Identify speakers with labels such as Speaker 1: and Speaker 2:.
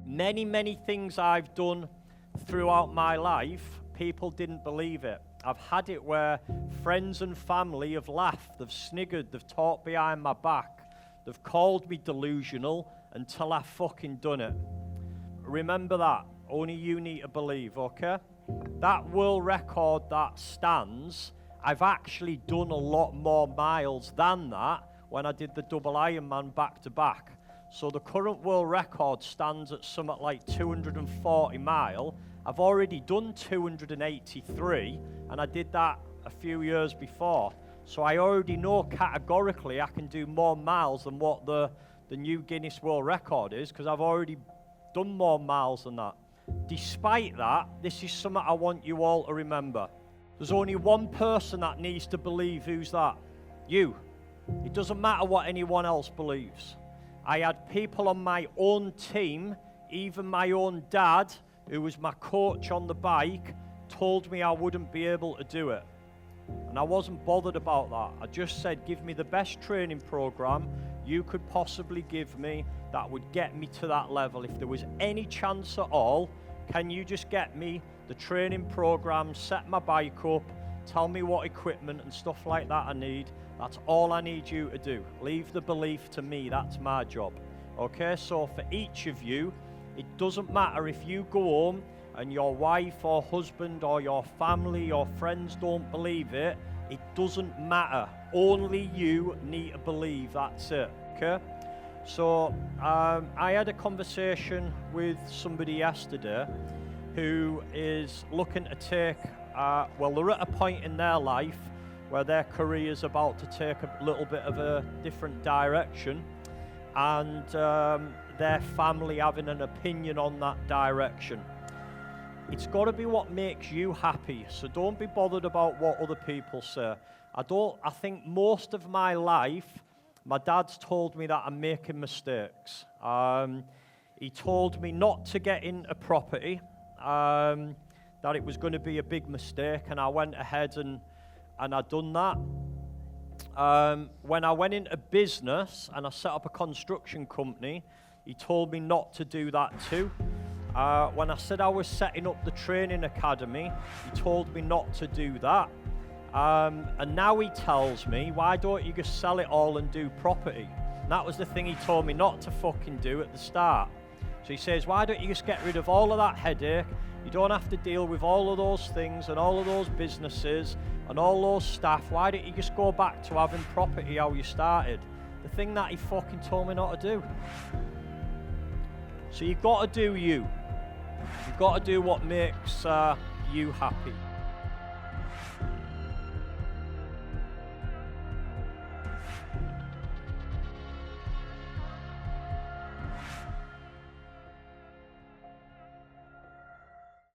Speaker 1: Many things I've done throughout my life, people didn't believe it. I've had it where friends and family have laughed, they've sniggered, they've talked behind my back, they've called me delusional until I've fucking done it. Remember that. Only you need to believe, okay? That world record that stands, I've actually done a lot more miles than that when I did the double Ironman back to back. So the current world record stands at something like 240 mile. I've already done 283, and I did that a few years before. So I already know categorically I can do more miles than what the new Guinness World Record is, because I've already done more miles than that. Despite that, this is something I want you all to remember. There's only one person that needs to believe. Who's that? You. It doesn't matter what anyone else believes. I had people on my own team, even my own dad, who was my coach on the bike, told me I wouldn't be able to do it. And I wasn't bothered about that. I just said, give me the best training program you could possibly give me that would get me to that level. If there was any chance at all, can you just get me the training program, set my bike up, tell me what equipment and stuff like that I need. That's all I need you to do. Leave the belief to me. That's my job. Okay, so for each of you, it doesn't matter if you go home and your wife or husband or your family or friends don't believe it. It doesn't matter. Only you need to believe. That's it. Okay? So I had a conversation with somebody yesterday who is looking to take, well, they're at a point in their life where their career is about to take a little bit of a different direction, and their family having an opinion on that direction. It's got to be what makes you happy, so don't be bothered about what other people say. I think most of my life, my dad's told me that I'm making mistakes. He told me not to get into property, that it was going to be a big mistake, and I went ahead and I done that. When I went into business and I set up a construction company, he told me not to do that too. When I said I was setting up the training academy, he told me not to do that. And now he tells me, why don't you just sell it all and do property? And that was the thing he told me not to fucking do at the start. So he says, why don't you just get rid of all of that headache? You don't have to deal with all of those things and all of those businesses and all those staff. Why don't you just go back to having property how you started? The thing that he fucking told me not to do. So you've got to do you. You've got to do what makes you happy.